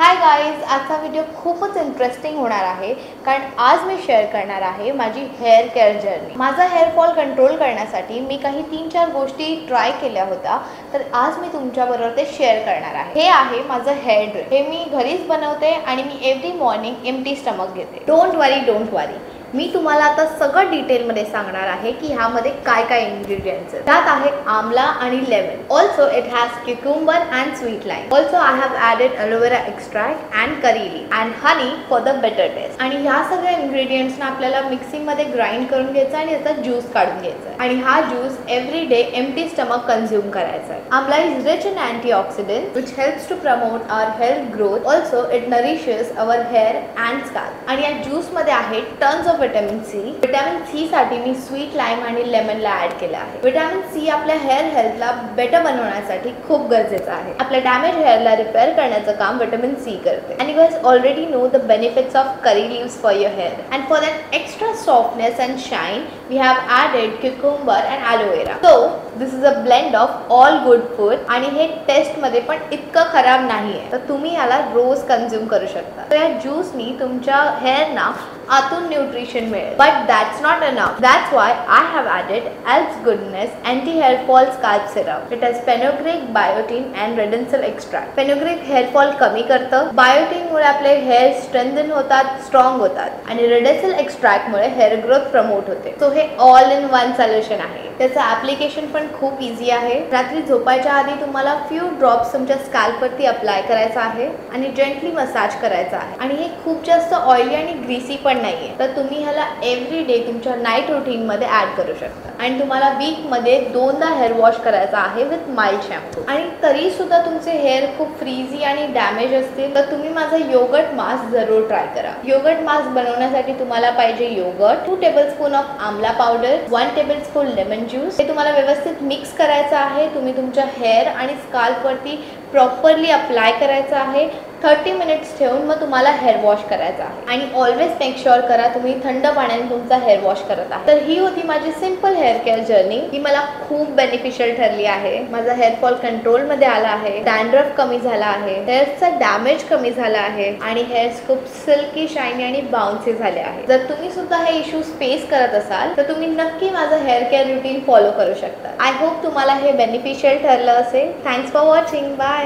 Hi guys, आजचा video खूपच interesting होणार आहे कारण आज मी शेअर करणार आहे माझी हेअर केअर जर्नी। माझा हेअर फॉल कंट्रोल करण्यासाठी मी काही 3-4 गोष्टी ट्राय केल्या होत्या, तर आज मी तुमच्याबरोबर ते शेअर करणार आहे। हे आहे माझं हेअर ड्रिल। हे मी घरीच बनवते आणि मी एव्हरी मॉर्निंग एम्प्टी स्टमक घेते। डोंट वरी, मी तुम्हाला आता सगळं डिटेलमध्ये सांगणार आहे की ह्यामध्ये काय काय इन्ग्रेडियंट्स आहेत। त्यात आहे आमला आणि lemon. Also it has cucumber and sweet lime. Also I have added aloe vera extract and curry leaf and honey for the better taste. आणि ह्या सगळ्या इन्ग्रेडियंट्सना आपल्याला मिक्सिंगमध्ये ग्राइंड करून घ्यायचं आणि याचा ज्यूस काढून घ्यायचा आणि हा juice every day empty stomach consume करायचा आहे। Amla is rich in antioxidants which helps to promote our hair growth. Also it nourishes our hair and scalp. आणि या ज्यूसमध्ये आहे tons of vitamin C. Vitamin C साठी मी स्वीट लाइम आणि लेमनला ऍड केलं आहे। विटामिन सी आपल्या हेअर हेल्थला बेटर बनवण्यासाठी खूप गरजेचं आहे। आपल्या डॅमेज हेअरला रिपेअर करण्याचं काम विटामिन सी करते। आणि you guys already know the benefits of curry leaves for your hair and for that extra softness and shine we have added cucumber and aloe vera. So this is a blend of all good food आणि हे taste मध्ये पण इतकं खराब नाहीये, तर तुम्ही याला रोज कंझ्युम करू शकता। तर या ज्यूसनी तुमच्या हेअरना आतून न्यूट्रिशन मिळेल। But that's not enough. That's why I have added else goodness anti hair fall scalp syrup. It has fenugreek, biotin and redensyl extract. Fenugreek hair fall कमी करतं, बायोटीनमुळे आपले हेअर स्ट्रेंथन होतात, स्ट्रॉंग होतात आणि रेडिन्सल एक्स्ट्रॅक्टमुळे हेअर ग्रोथ प्रमोट होते। So हे all in one solution आहे। त्याचं ॲप्लिकेशन पण खूप इझी आहे। रात्री झोपायच्या आधी तुम्हाला फ्यू ड्रॉप्स तुमच्या स्कॅल्पवरती अप्लाय करायचा आहे आणि जेंटली मसाज करायचा आहे। आणि हे खूप जास्त ऑइली आणि ग्रीसी पण नाहीये, तर तुम्ही ह्याला एव्हरी डे तुमच्या नाईट रुटीनमध्ये ॲड करू शकता। आणि तुम्हाला वीकमध्ये 2दा हेअर वॉश करायचा आहे विथ माइल्ड शॅम्पू। आणि तरी सुद्धा तुमचे हेअर खूप फ्रीझी आणि डॅमेज असतील तर तुम्ही माझा योगर्ट मास्क जरूर ट्राय करा। योगर्ट मास्क बनवण्यासाठी तुम्हाला पाहिजे योगर्ट, 2 टेबलस्पून ऑफ आमला पावडर, 1 टेबलस्पून लेमन ज्यूस। हे तुम्हाला व्यवस्थित मिक्स करायचं आहे। तुम्ही तुमच्या हेअर आणि स्कॅल्पवरती प्रॉपरली अप्लाय करायचं आहे। 30 मिनिट्स ठेवून मग तुम्हाला हेअर वॉश करायचा आहे। आणि ऑलवेज मेक शुअर करा तुम्ही थंड पाण्याने तुमचा हेअर वॉश करत आहे। तर ही होती माझी सिंपल हेअर केअर जर्नी। ही मला खूप बेनिफिशियल ठरली आहे। माझा हेअर फॉल कंट्रोलमध्ये आला आहे, डॅन्ड्रफ कमी झाला आहे, हेअरचा डॅमेज कमी झाला आहे आणि हेअर्स खूप सिल्की, शायनी आणि बाउन्सी झाले आहे। जर तुम्ही सुद्धा हे इश्यूज फेस करत असाल तर तुम्ही नक्की माझं हेअर केअर रुटीन फॉलो करू शकता। आय होप तुम्हाला हे बेनिफिशियल ठरलं असेल। Thanks for watching. बाय।